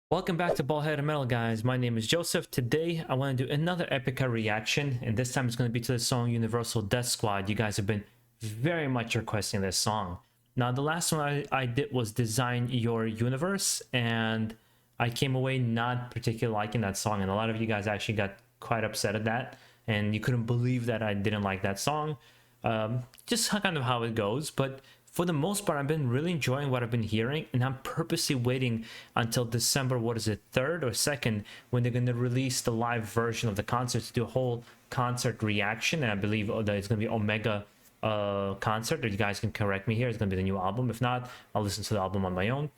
Welcome back to BaldHeaded Metal, guys. My name is Joseph. Today, I want to do another EPICA reaction, and this time it's going to be to the song Universal Death Squad. You guys have been very much requesting this song. Now, the last one I did was Design Your Universe, and I came away not particularly liking that song, and a lot of you guys actually got quite upset at that, and you couldn't believe that I didn't like that song. Just kind of how it goes, but for the most part, I've been really enjoying what I've been hearing, and I'm purposely waiting until December, what is it, 3rd or 2nd, when they're going to release the live version of the concert to do a whole concert reaction. And I believe that it's going to be Omega concert, or you guys can correct me here. It's going to be the new album. If not, I'll listen to the album on my own.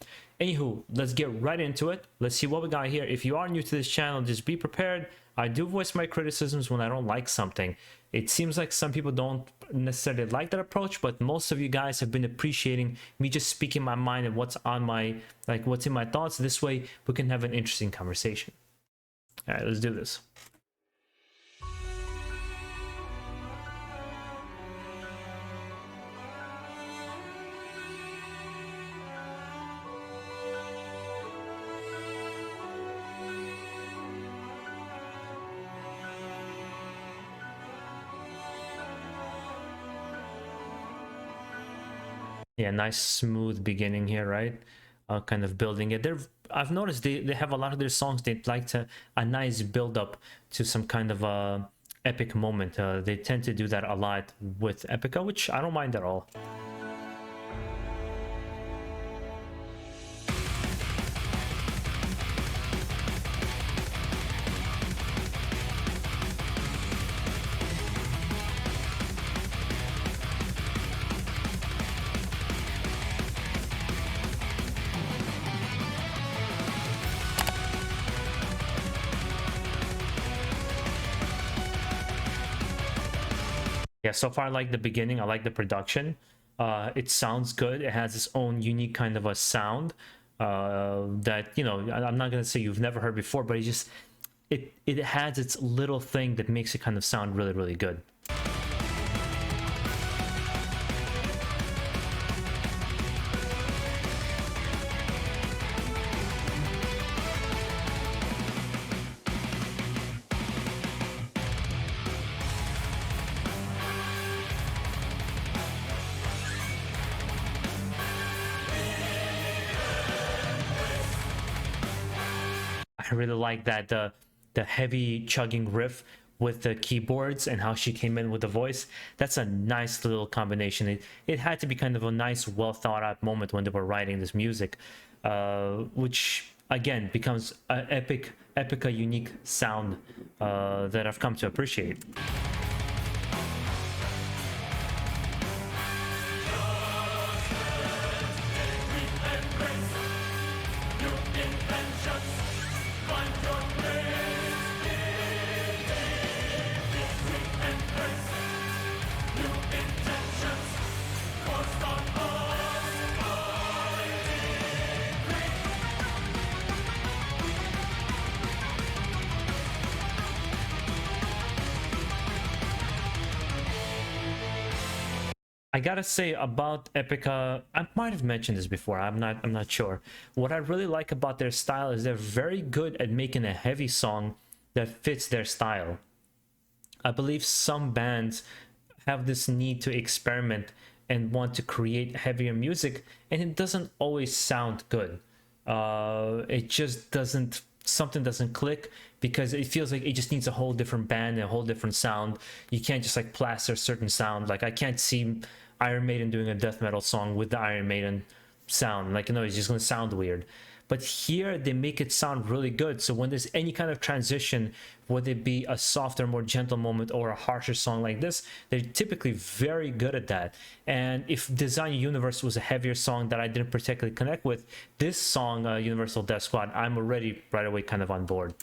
Anywho, let's get right into it. Let's see what we got here. If you are new to this channel, just be prepared. I do voice my criticisms when I don't like something. It seems like some people don't necessarily like that approach, but most of you guys have been appreciating me just speaking my mind and what's on my, what's in my thoughts. This way we can have an interesting conversation. All right, let's do this. Yeah, nice smooth beginning here, right? Kind of building it. I've noticed they have a lot of their songs, they like to a nice build up to some kind of epic moment. They tend to do that a lot with EPICA, which I don't mind at all. Yeah, so far I like the beginning. I like the production. It sounds good. It has its own unique kind of a sound that, you know, I'm not gonna say you've never heard before, but it has its little thing that makes it kind of sound really, really good. I really like that the heavy chugging riff with the keyboards and how she came in with the voice. That's a nice little combination. It had to be kind of a nice, well thought out moment when they were writing this music, which again becomes an EPICA unique sound that I've come to appreciate. I gotta say about EPICA, I might have mentioned this before, I'm not sure. What I really like about their style is they're very good at making a heavy song that fits their style. I believe some bands have this need to experiment and want to create heavier music, and it doesn't always sound good. It just doesn't, something doesn't click, because it feels like it just needs a whole different band and a whole different sound. You can't just like plaster a certain sound. Like I can't see Iron Maiden doing a death metal song with the Iron Maiden sound. Like, you know, it's just gonna sound weird. But here they make it sound really good. So when there's any kind of transition, whether it be a softer, more gentle moment or a harsher song like this, they're typically very good at that. And if Design Your Universe was a heavier song that I didn't particularly connect with, this song, Universal Death Squad, I'm already right away kind of on board.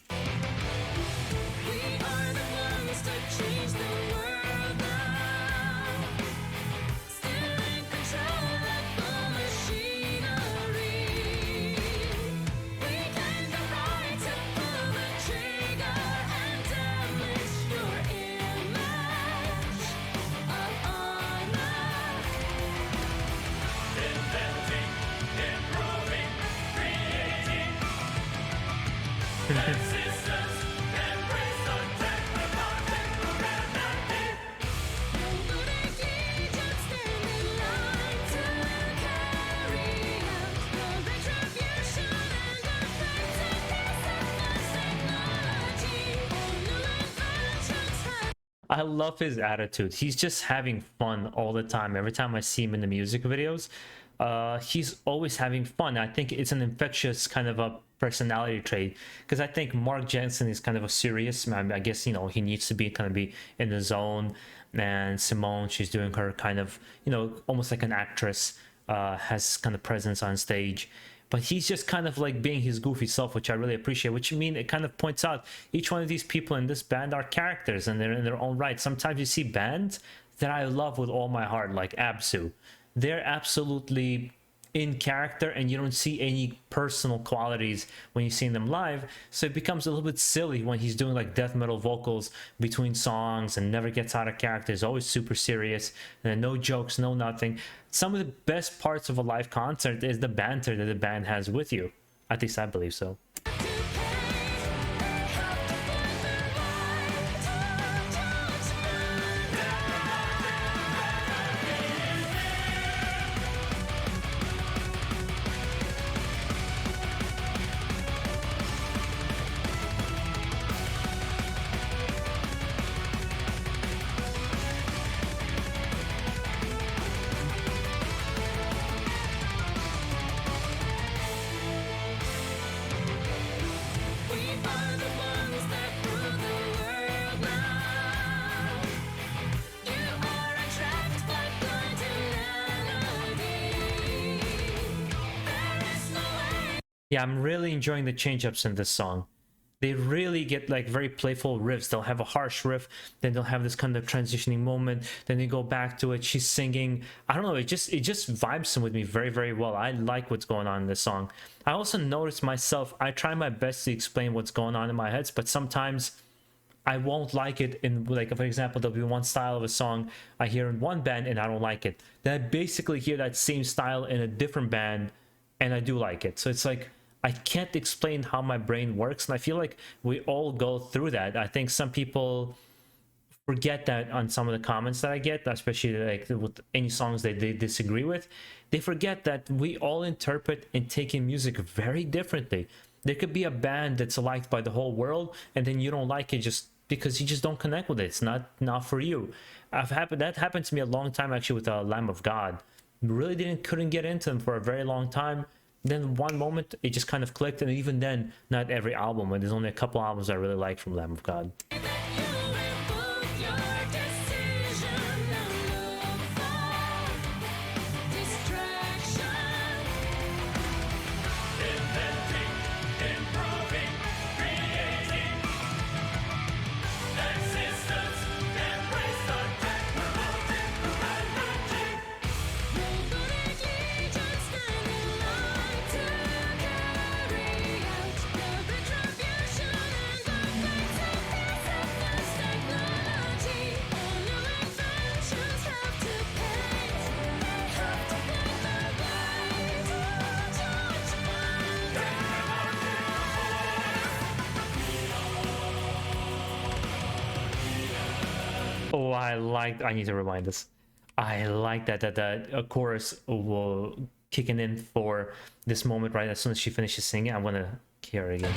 I love his attitude. He's just having fun all the time. Every time I see him in the music videos, he's always having fun. I think it's an infectious kind of a personality trait, because I think Mark Jensen is kind of a serious man. I guess, you know, he needs to be kind of be in the zone, and Simone, she's doing her kind of, you know, almost like an actress, has kind of presence on stage. But he's just kind of like being his goofy self, which I really appreciate. Which I mean, it kind of points out each one of these people in this band are characters, and they're in their own right. Sometimes you see bands that I love with all my heart, like Absu. They're absolutely in character, and you don't see any personal qualities when you see them live. So it becomes a little bit silly when he's doing like death metal vocals between songs and never gets out of character. He's always super serious, and no jokes, no nothing. Some of the best parts of a live concert is the banter that the band has with you. At least I believe so. Yeah, I'm really enjoying the change-ups in this song. They really get like very playful riffs. They'll have a harsh riff, then they'll have this kind of transitioning moment, then they go back to it. She's singing. I don't know, it just vibes with me very, very well. I like what's going on in this song. I also noticed myself, I try my best to explain what's going on in my head, but sometimes I won't like it in, like, for example, there'll be one style of a song I hear in one band and I don't like it. Then I basically hear that same style in a different band and I do like it. So it's like, I can't explain how my brain works, and I feel like we all go through that. I think some people forget that on some of the comments that I get, especially like with any songs that they disagree with. They forget that we all interpret and take in music very differently. There could be a band that's liked by the whole world, and then you don't like it just because you just don't connect with it. It's not for you. That happened to me a long time actually with Lamb of God. Really couldn't get into them for a very long time. Then one moment it just kind of clicked, and even then, not every album. And there's only a couple albums I really like from Lamb of God. Oh, I need to remind this. I like that chorus will kicking in for this moment right as soon as she finishes singing. I want to hear it again.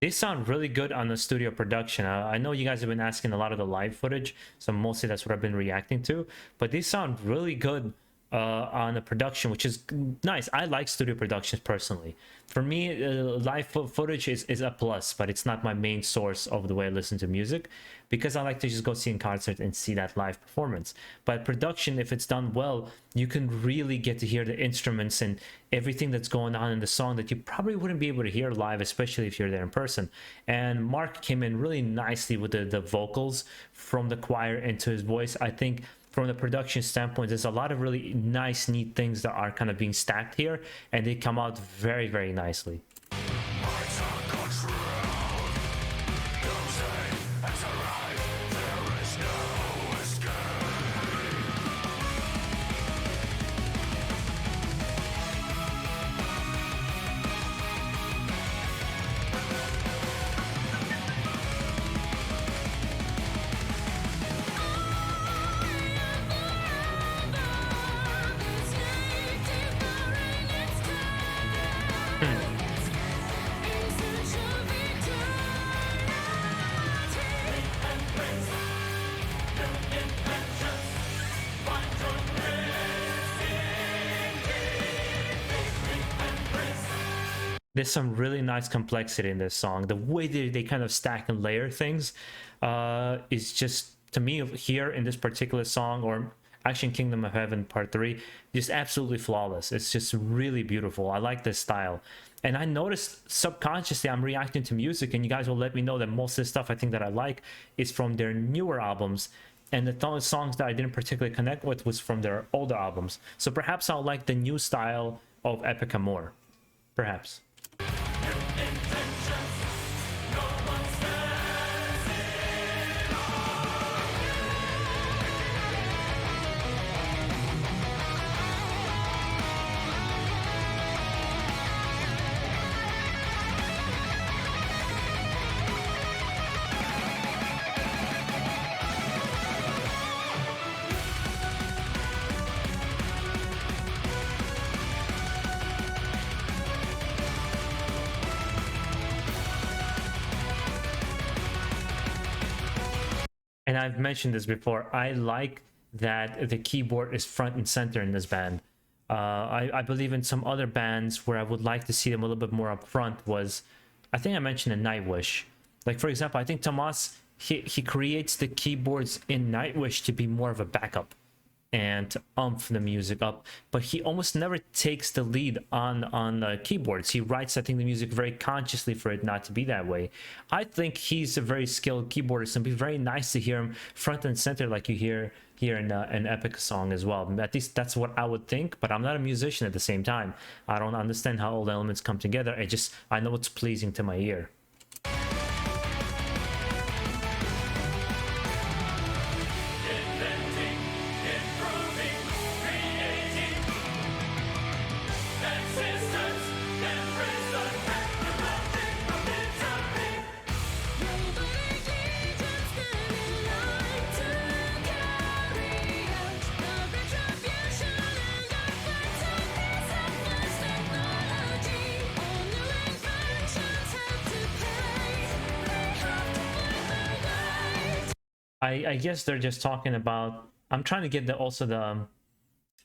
They sound really good on the studio production. I know you guys have been asking a lot of the live footage, so mostly that's what I've been reacting to. But they sound really good on the production, which is nice. I like studio productions personally. For me, live footage is a plus, but it's not my main source of the way I listen to music, because I like to just go see in concert and see that live performance. But production, if it's done well, you can really get to hear the instruments and everything that's going on in the song that you probably wouldn't be able to hear live, especially if you're there in person. And Mark came in really nicely with the vocals from the choir into his voice. I think from the production standpoint, there's a lot of really nice, neat things that are kind of being stacked here, and they come out very, very nicely. There's some really nice complexity in this song. The way they kind of stack and layer things is just, to me, here in this particular song, or actually in Kingdom of Heaven Part 3, just absolutely flawless. It's just really beautiful. I like this style. And I noticed subconsciously I'm reacting to music, and you guys will let me know that most of the stuff I think that I like is from their newer albums, and the songs that I didn't particularly connect with was from their older albums. So perhaps I'll like the new style of EPICA more. Perhaps. And I've mentioned this before, I like that the keyboard is front and center in this band. I believe in some other bands where I would like to see them a little bit more up front was, I think I mentioned in Nightwish. Like, for example, I think Tomas, he creates the keyboards in Nightwish to be more of a backup and to the music up, but he almost never takes the lead on the keyboards. He writes, I think, the music very consciously for it not to be that way. I think he's a very skilled keyboardist, and it'd be very nice to hear him front and center like you hear here in an Epic song as well. At least that's what I would think, but I'm not a musician at the same time. I don't understand how all the elements come together. I know it's pleasing to my ear. I guess they're just talking about, I'm trying to get also the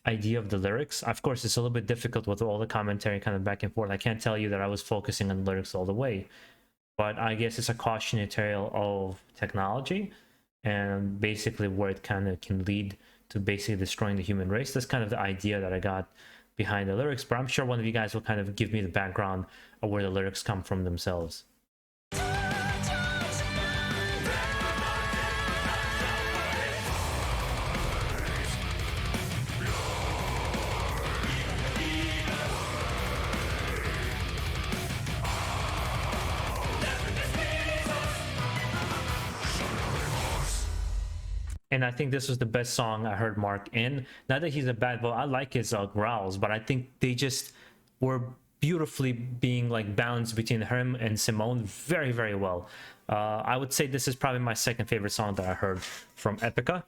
idea of the lyrics. Of course, it's a little bit difficult with all the commentary kind of back and forth. I can't tell you that I was focusing on the lyrics all the way, but I guess it's a cautionary tale of technology and basically where it kind of can lead to basically destroying the human race. That's kind of the idea that I got behind the lyrics, but I'm sure one of you guys will kind of give me the background of where the lyrics come from themselves. And I think this was the best song I heard Mark in. Not that he's a bad vocal, I like his growls, but I think they just were beautifully being like balanced between him and Simone very, very well. I would say this is probably my second favorite song that I heard from EPICA.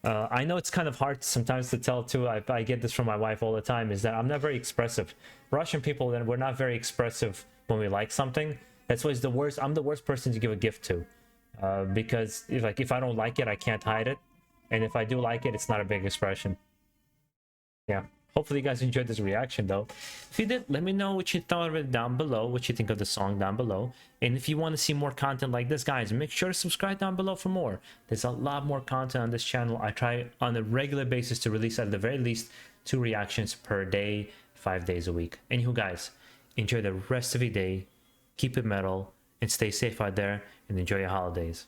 I know it's kind of hard sometimes to tell too. I get this from my wife all the time, is that I'm not very expressive. Russian people, then we're not very expressive when we like something. That's why I'm the worst person to give a gift to. Because if I don't like it, I can't hide it. And if I do like it, it's not a big expression. Yeah. Hopefully you guys enjoyed this reaction though. If you did, let me know what you thought of it down below, what you think of the song down below. And if you want to see more content like this, guys, make sure to subscribe down below for more. There's a lot more content on this channel. I try on a regular basis to release at the very least 2 reactions per day, 5 days a week. Anywho, guys, enjoy the rest of your day. Keep it metal and stay safe out there and enjoy your holidays.